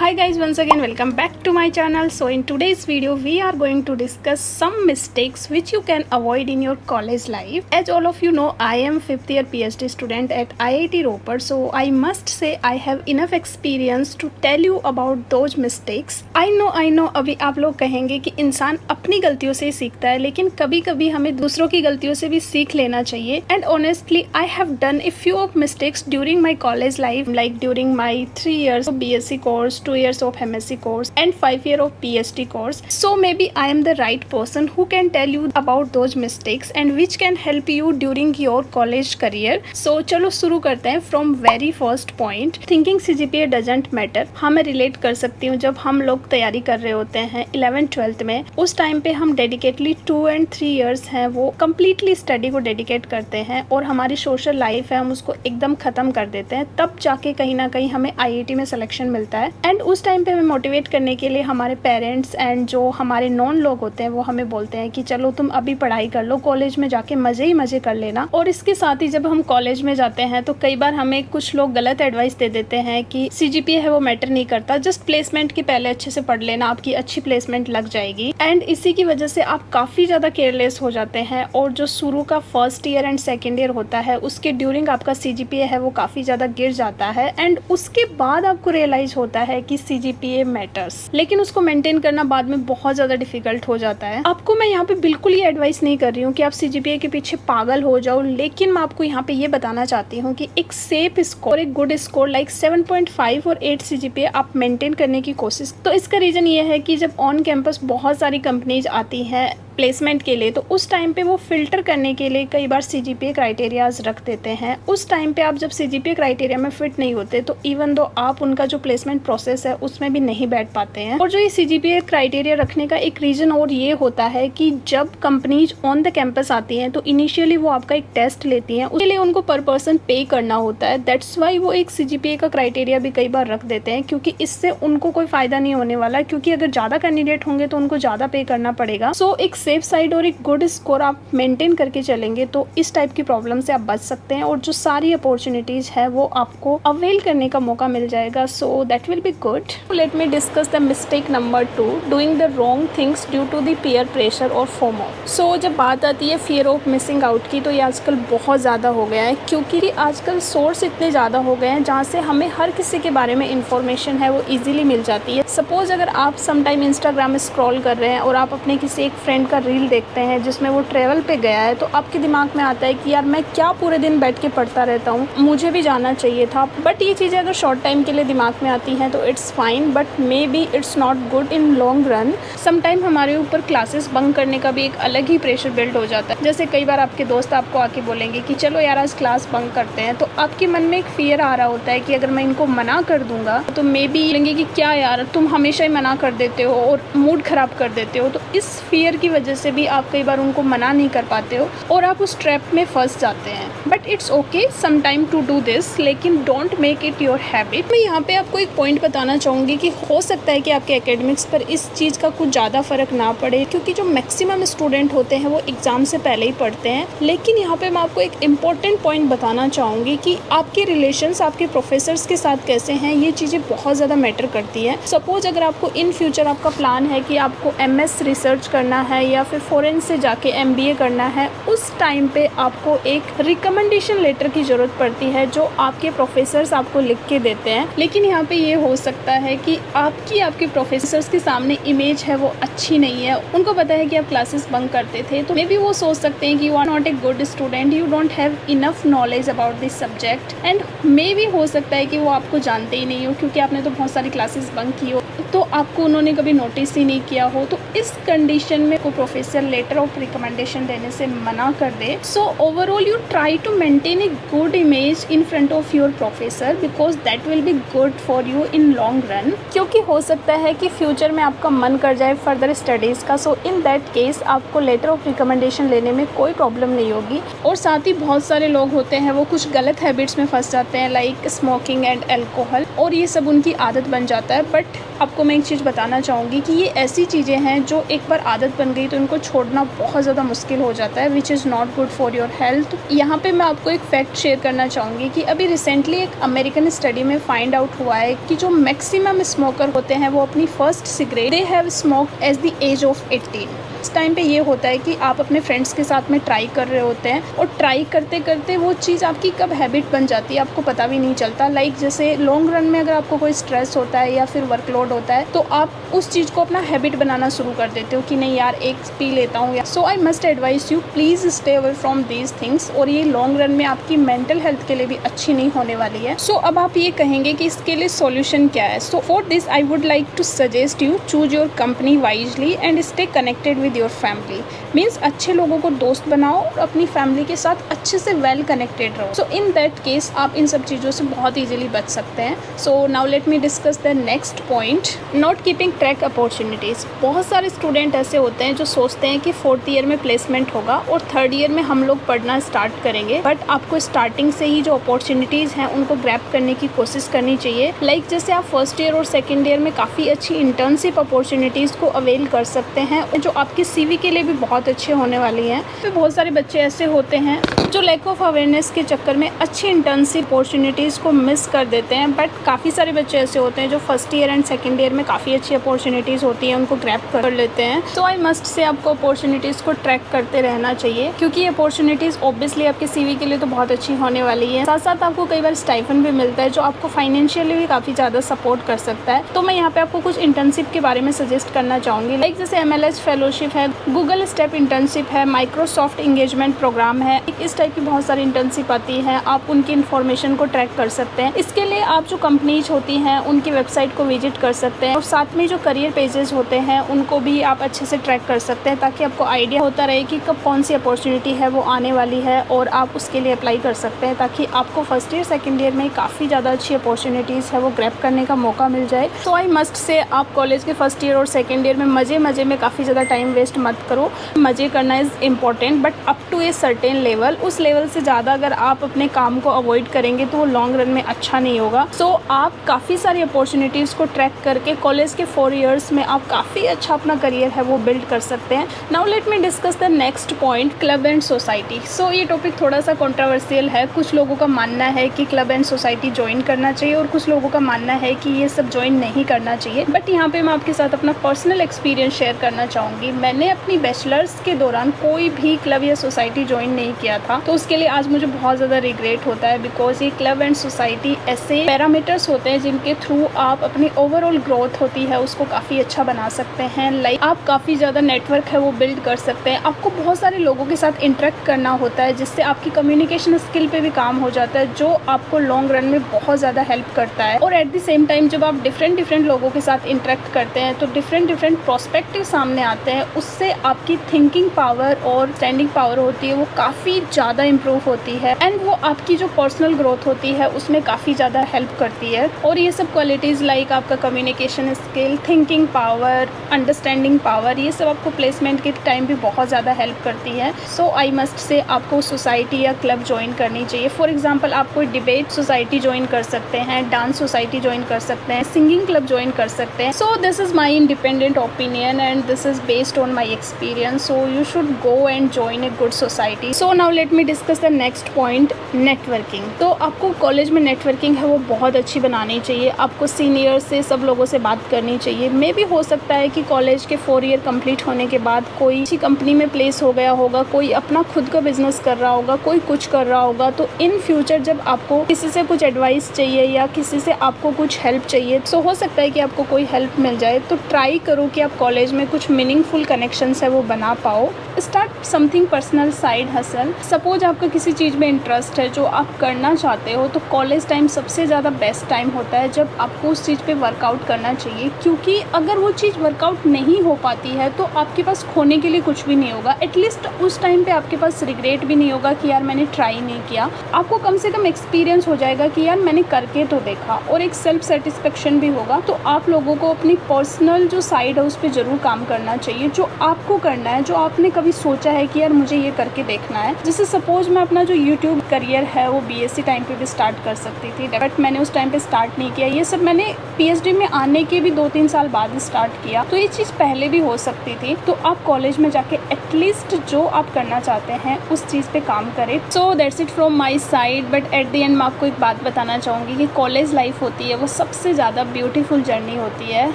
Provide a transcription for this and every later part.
Hi guys, once again welcome back to my channel. So in today's video we are going to discuss some mistakes which you can avoid in your college life. As all of you know, I am 5th year PhD student at IIT Ropar, so I must say I have enough experience to tell you about those mistakes. I know अभी आप लोग कहेंगे कि इंसान अपनी गलतियों से ही सीखता है, लेकिन कभी कभी हमें दूसरों की गलतियों से भी सीख लेना चाहिए. And honestly I have done a few of mistakes during my college life, like during my 3 years of BSc course, 2 years of MSc course and 5 year of PhD course. So maybe I am the right person who can tell you about those mistakes and which can help you during your college career. So चलो शुरू करते हैं from very first point. Thinking CGPA doesn't matter. हाँ, मैं relate कर सकती हूँ. जब हम लोग तैयारी कर रहे होते हैं 11th-12th में, उस टाइम पे हम डेडिकेटली 2 and 3 years हैं वो कम्प्लीटली स्टडी को डेडिकेट करते हैं और हमारी सोशल लाइफ है हम उसको एकदम ख़त्म कर देते हैं. तब जाके कहीं ना कहीं हमें IIT में सिलेक्शन मिलता है. एंड उस टाइम पे हमें मोटिवेट करने के लिए हमारे पेरेंट्स एंड जो हमारे नॉन लोग होते हैं वो हमें बोलते हैं कि चलो तुम अभी पढ़ाई कर लो, कॉलेज में जाके मज़े ही मज़े कर लेना. और इसके साथ ही जब हम कॉलेज में जाते हैं तो कई बार हमें कुछ लोग गलत एडवाइस दे देते हैं कि CGPA है वो मैटर नहीं करता, जस्ट प्लेसमेंट की पहले अच्छे से पढ़ लेना, आपकी अच्छी प्लेसमेंट लग जाएगी. एंड इसी की वजह से आप काफ़ी ज़्यादा केयरलेस हो जाते हैं और जो शुरू का first year and second year होता है उसके ड्यूरिंग आपका CGPA है वो काफ़ी ज़्यादा गिर जाता है. एंड उसके बाद आपको रियलाइज़ होता है कि CGPA मैटर्स, लेकिन उसको मेंटेन करना बाद में बहुत ज़्यादा डिफिकल्ट हो जाता है. आपको मैं यहाँ पे बिल्कुल ये एडवाइस नहीं कर रही हूँ कि आप CGPA के पीछे पागल हो जाओ, लेकिन मैं आपको यहाँ पे ये बताना चाहती हूँ कि एक सेफ स्कोर, एक गुड स्कोर लाइक 7.5 और 8 CGPA आप मेंटेन करने की कोशिश. तो इसका रीज़न ये है कि जब ऑन कैंपस बहुत सारी कंपनीज आती हैं प्लेसमेंट के लिए, तो उस टाइम पे वो फिल्टर करने के लिए कई बार CGPA क्राइटेरियाज रख देते हैं. उस टाइम पे आप जब CGPA क्राइटेरिया में फिट नहीं होते तो इवन दो आप उनका जो प्लेसमेंट प्रोसेस है उसमें भी नहीं बैठ पाते हैं. और जो ये CGPA क्राइटेरिया रखने का एक रीज़न और ये होता है कि जब कंपनीज ऑन द कैंपस आती हैं तो इनिशियली वो आपका एक टेस्ट लेती हैं, उसके लिए उनको पर पर्सन पे करना होता है. दैट्स वाई वो एक CGPA का क्राइटेरिया भी कई बार रख देते हैं, क्योंकि इससे उनको कोई फ़ायदा नहीं होने वाला, क्योंकि अगर ज़्यादा कैंडिडेट होंगे तो उनको ज़्यादा पे करना पड़ेगा. सो एक सेफ साइड और एक गुड स्कोर आप मेंटेन करके चलेंगे तो इस टाइप की प्रॉब्लम से आप बच सकते हैं और जो सारी अपॉर्चुनिटीज़ है वो आपको अवेल करने का मौका मिल जाएगा. So that will be good. Let me discuss the mistake number 2, doing the wrong things due to the peer pressure और फोमो. सो जब बात आती है फियर ऑफ मिसिंग आउट की, तो ये आजकल बहुत ज़्यादा हो गया है, क्योंकि आजकल सोर्स इतने ज़्यादा हो गए हैं जहाँ से हमें हर किसी के बारे में इंफॉर्मेशन है वो ईजिली मिल जाती है. सपोज अगर आप समटाइम इंस्टाग्राम में स्क्रॉल कर रहे हैं और आप अपने किसी एक फ्रेंड का रील देखते हैं जिसमें वो ट्रेवल पे गया है, तो आपके दिमाग में आता है कि यार मैं क्या पूरे दिन बैठ के पढ़ता रहता हूँ, मुझे भी जाना चाहिए था. बट ये चीज़ें अगर शॉर्ट टाइम के लिए दिमाग में आती हैं तो it's fine, but may be it's not good in long run. Sometime हमारे ऊपर क्लासेस बंक करने का भी एक अलग ही प्रेशर बिल्ड हो जाता है. जैसे कई बार आपके दोस्त आपको आके बोलेंगे कि चलो यार आज क्लास बंक करते हैं, तो आपके मन में एक फियर आ रहा होता है कि अगर मैं इनको मना कर दूंगा तो मे बी बोलेंगे कि क्या यार तुम हमेशा ही मना कर देते हो और मूड खराब कर देते हो. तो इस फियर की वजह से भी आप कई बार उनको मना नहीं कर पाते हो और आप उस ट्रैप में फंस जाते हैं. But it's okay some time to do this, लेकिन don't make it your habit. मैं यहाँ पे आपको एक पॉइंट बताना चाहूँगी कि हो सकता है कि आपके एकेडमिक्स पर इस चीज़ का कुछ ज़्यादा फर्क ना पड़े, क्योंकि जो मैक्सिमम स्टूडेंट होते हैं वो एग्ज़ाम से पहले ही पढ़ते हैं. लेकिन यहाँ पे मैं आपको एक इम्पॉर्टेंट पॉइंट बताना चाहूँगी कि आपके रिलेशंस आपके प्रोफेसर्स के साथ कैसे हैं, ये चीज़ें बहुत ज़्यादा मैटर करती हैं. सपोज अगर आपको इन फ्यूचर आपका प्लान है कि आपको MS रिसर्च करना है या फिर फॉरेन से जाके MBA करना है, उस टाइम पे आपको एक रिकमेंडेशन लेटर की ज़रूरत पड़ती है जो आपके प्रोफेसर्स आपको लिख के देते हैं. लेकिन यहाँ पे ये हो सकता है कि आपके प्रोफेसर्स के सामने इमेज है वो अच्छी नहीं है, उनको पता है कि आप क्लासेस बंक करते थे, तो मे बी वो सोच सकते हैं कि you are not a good student, you don't have enough knowledge about this subject. And maybe हो सकता है कि वो आपको जानते ही नहीं हो, क्योंकि आपने तो बहुत सारी क्लासेस बंक की हो, तो आपको उन्होंने कभी नोटिस ही नहीं किया हो. तो इस कंडीशन में को प्रोफेसर लेटर ऑफ रिकमेंडेशन देने से मना कर दे. So overall you try to maintain a good image in front of your professor, because that will be good for you in long run. क्योंकि हो सकता है कि फ्यूचर में आपका मन कर जाए फर्दर स्टडीज़ का. सो इन दैट केस आपको लेटर ऑफ रिकमेंडेशन लेने में कोई प्रॉब्लम नहीं होगी. और साथ ही बहुत सारे लोग होते हैं वो कुछ गलत हैबिट्स में फंस जाते हैं, लाइक स्मोकिंग एंड एल्कोहल, और ये सब उनकी आदत बन जाता है. बट आपको मैं एक चीज़ बताना चाहूँगी कि ये ऐसी चीज़ें हैं जो एक बार आदत बन गई तो इनको छोड़ना बहुत ज़्यादा मुश्किल हो जाता है, which is not good for your health. यहाँ पे मैं आपको एक फैक्ट शेयर करना चाहूँगी कि अभी रिसेंटली एक अमेरिकन स्टडी में फाइंड आउट हुआ है कि जो मैक्सिमम स्मोकर होते हैं वो अपनी first cigarette they have smoked as the age of 18। इस टाइम पे ये होता है कि आप अपने फ्रेंड्स के साथ में ट्राई कर रहे होते हैं और ट्राई करते करते वो चीज़ आपकी कब हैबिट बन जाती है आपको पता भी नहीं चलता। लाइक जैसे लॉन्ग रन में अगर आपको कोई स्ट्रेस होता है या फिर वर्कलोड होता है तो आप उस चीज़ को अपना हैबिट बनाना शुरू कर देते हो कि नहीं यार एक पी लेता हूँ। So I must advise you please stay away from these things, और ये लॉन्ग रन में आपकी मेंटल हेल्थ के लिए भी अच्छी नहीं होने वाली है। सो अब आप ये कहेंगे कि इसके लिए सॉल्यूशन क्या है। So for this I would like to suggest you choose your company wisely and stay connected with your family. Means अच्छे लोगों को दोस्त बनाओ और अपनी फैमिली के साथ अच्छे से वेल कनेक्टेड रहो। सो इन दैट केस आप इन सब चीज़ों से बहुत ईजिली बच सकते हैं। So now let me discuss the next point, not keeping track opportunities. बहुत सारे स्टूडेंट ऐसे होते हैं जो सोचते हैं कि 4th ईयर में प्लेसमेंट होगा और 3rd ईयर में हम लोग पढ़ना स्टार्ट करेंगे, बट आपको स्टार्टिंग से ही जो अपॉर्चुनिटीज़ हैं उनको ग्रैब करने की कोशिश करनी चाहिए। लाइक जैसे आप 1st ईयर और 2nd ईयर में काफ़ी अच्छी इंटर्नशिप अपॉर्चुनिटीज़ को अवेल कर सकते हैं जो आपकी CV के लिए भी बहुत अच्छे होने वाली हैं। तो बहुत सारे बच्चे ऐसे होते हैं जो लैक ऑफ अवेयरनेस के चक्कर में अच्छी इंटर्नशिप अपॉर्चुनिटीज़ को मिस कर देते हैं, बट काफ़ी सारे बच्चे ऐसे होते हैं जो 1st year and 2nd year में काफ़ी अच्छी अपॉर्चुनिटीज़ होती हैं उनको ग्रैब कर लेते हैं। तो आई मस्ट से आपको अपॉर्चुनिटीज़ को ट्रैक करते रहना चाहिए क्योंकि ये अपॉर्चुनिटीज़ ऑब्वियसली आपके CV के लिए तो बहुत अच्छी होने वाली है। साथ साथ आपको कई बार स्टाइफन भी मिलता है जो आपको फाइनेंशियली भी काफ़ी ज़्यादा सपोर्ट कर सकता है। तो मैं यहाँ पे आपको कुछ इंटर्नशिप के बारे में सजेस्ट करना चाहूँगी। लाइक जैसे MLS फेलोशिप है, गूगल स्टेप इंटर्नशिप है, माइक्रोसॉफ्ट इंगेजमेंट प्रोग्राम है, इस टाइप की बहुत सारी इंटर्नशिप आती है। आप उनकी इन्फॉर्मेशन को ट्रैक कर सकते हैं। इसके लिए आप जो कंपनीज होती हैं उनकी वेबसाइट को विजिट कर सकते हैं और साथ में जो करियर पेजेस होते हैं उनको भी आप अच्छे से ट्रैक कर सकते हैं ताकि आपको आइडिया होता रहे कि कब कौन सी अपॉर्चुनिटी है वो आने वाली है और आप उसके लिए अप्लाई कर सकते हैं ताकि आपको 1st ईयर 2nd ईयर में काफ़ी ज़्यादा अच्छी अपॉर्चुनिटीज़ है वो ग्रैब करने का मौका मिल जाए। तो आई मस्ट से आप कॉलेज के 1st ईयर और 2nd ईयर में मज़े में काफ़ी ज़्यादा टाइम वेस्ट मत करो। मज़े करना is important but up to a certain level. उस लेवल से ज़्यादा अगर आप अपने काम को अवॉइड करेंगे तो वो लॉन्ग रन में अच्छा नहीं होगा। सो आप काफ़ी सारी अपॉर्चुनिटीज़ को ट्रैक करके कॉलेज के 4 ईयर्स में आप काफ़ी अच्छा अपना करियर है वो बिल्ड कर सकते हैं। Now let me discuss the next point, club and society. सो ये टॉपिक थोड़ा सा कंट्रोवर्शियल है। कुछ लोगों का मानना है कि क्लब एंड सोसाइटी ज्वाइन करना चाहिए और कुछ लोगों का मानना है कि ये सब ज्वाइन नहीं करना चाहिए। बट यहाँ पे मैं आपके साथ अपना पर्सनल एक्सपीरियंस शेयर करना चाहूँगी। मैंने अपनी बैचलर्स के दौरान कोई भी क्लब या सोसाइटी ज्वाइन नहीं किया था, तो उसके लिए आज मुझे बहुत ज़्यादा रिग्रेट होता है बिकॉज ये क्लब एंड सोसाइटी ऐसे पैरामीटर्स होते हैं जिनके थ्रू आप अपनी ओवरऑल ग्रोथ होती है उसको काफ़ी अच्छा बना सकते हैं। लाइक आप काफ़ी ज़्यादा नेटवर्क है वो बिल्ड कर सकते हैं। आपको बहुत सारे लोगों के साथ इंटरेक्ट करना होता है जिससे आपकी कम्युनिकेशन स्किल पे भी काम हो जाता है जो आपको लॉन्ग रन में बहुत ज़्यादा हेल्प करता है। और एट द सेम टाइम जब आप डिफरेंट लोगों के साथ इंटरेक्ट करते हैं तो डिफरेंट प्रोस्पेक्टिव सामने आते हैं, उससे आपकी थिंकिंग पावर और स्टैंडिंग पावर होती है वो काफ़ी ज़्यादा इम्प्रूव होती है एंड वो आपकी जो पर्सनल ग्रोथ होती है उसमें काफ़ी ज़्यादा हेल्प करती है। और ये सब क्वालिटीज़ लाइक आपका communication skill, thinking power, understanding power, ये सब आपको प्लेसमेंट के टाइम भी बहुत ज़्यादा हेल्प करती है। सो आई मस्ट से आपको सोसाइटी या क्लब ज्वाइन करनी चाहिए। फॉर एग्जाम्पल आप कोई डिबेट सोसाइटी ज्वाइन कर सकते हैं, डांस सोसाइटी ज्वाइन कर सकते हैं, सिंगिंग क्लब ज्वाइन कर सकते हैं। So this is my independent opinion and this is based on my experience. So you should go and join a good society. So now let me discuss the next point, networking. तो आपको college में networking है वो बहुत अच्छी बनानी चाहिए। आपको सीनियर से सब लोगों से बात करनी चाहिए। मे भी हो सकता है कि कॉलेज के 4 ईयर कंप्लीट होने के बाद कोई अच्छी कंपनी में प्लेस हो गया होगा, कोई अपना खुद का बिजनेस कर रहा होगा, कोई कुछ कर रहा होगा। तो इन फ्यूचर जब आपको किसी से कुछ एडवाइस चाहिए या किसी से आपको कुछ हेल्प चाहिए तो हो सकता है कि आपको कोई हेल्प मिल जाए। तो ट्राई करो कि आप कॉलेज में कुछ मीनिंगफुल कनेक्शंस है वो बना पाओ। Start something personal side hustle. Suppose आपका किसी चीज़ में इंटरेस्ट है जो आप करना चाहते हो तो कॉलेज टाइम सबसे ज़्यादा बेस्ट टाइम होता है जब आपको उस चीज़ पे वर्कआउट करना चाहिए, क्योंकि अगर वो चीज़ वर्कआउट नहीं हो पाती है तो आपके पास खोने के लिए कुछ भी नहीं होगा। एटलीस्ट उस टाइम पे आपके पास रिग्रेट भी नहीं होगा कि यार मैंने ट्राई नहीं किया। आपको कम से कम एक्सपीरियंस हो जाएगा कि यार मैंने करके तो देखा, और एक सेल्फ सेटिस्फेक्शन भी होगा। तो आप लोगों को अपनी पर्सनल जो साइड है उस पर ज़रूर काम करना चाहिए। जो आपको करना है, जो आपने कभी सोचा है कि यार मुझे ये करके देखना है। जैसे सपोज मैं अपना जो यूट्यूब करियर है वो बीएससी टाइम पे भी स्टार्ट कर सकती थी, बट मैंने उस टाइम पे स्टार्ट नहीं किया। ये सब मैंने पीएचडी में आने के भी 2-3 साल बाद स्टार्ट किया, तो ये चीज़ पहले भी हो सकती थी। तो आप कॉलेज में जाके एटलीस्ट जो आप करना चाहते हैं उस चीज़ पे काम करें। So that's it from my side, but at the end मैं आपको एक बात बताना चाहूँगी कि कॉलेज लाइफ होती है वो सबसे ज़्यादा ब्यूटीफुल जर्नी होती है,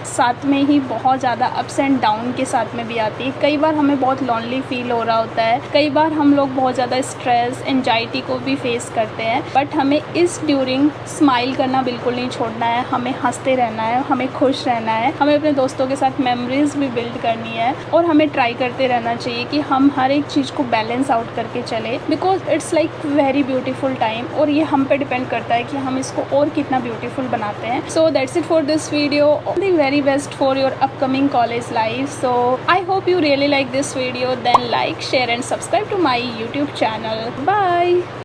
साथ में ही बहुत ज़्यादा अप्स एंड डाउन के साथ में भी आती है। कई बार हमें बहुत लॉनली फील हो रहा होता है, कई बार हम लोग बहुत ज़्यादा स्ट्रेस एंजाइटी को भी फेस करते हैं, बट हमें इस ड्यूरिंग स्माइल करना बिल्कुल नहीं छोड़ना है, हमें हंसते रहना है, हमें खुश रहना है, हमें अपने दोस्तों के साथ मेमोरीज भी बिल्ड करनी है, और हमें ट्राई करते रहना चाहिए कि हम हर एक चीज़ को बैलेंस आउट करके चले, because it's like very beautiful time, और ये हम पे डिपेंड करता है कि हम इसको और कितना ब्यूटीफुल बनाते हैं। So that's it for this video, all the very best for your upcoming college life. So I hope you really like this video. Then like, share and subscribe to my YouTube channel. Bye.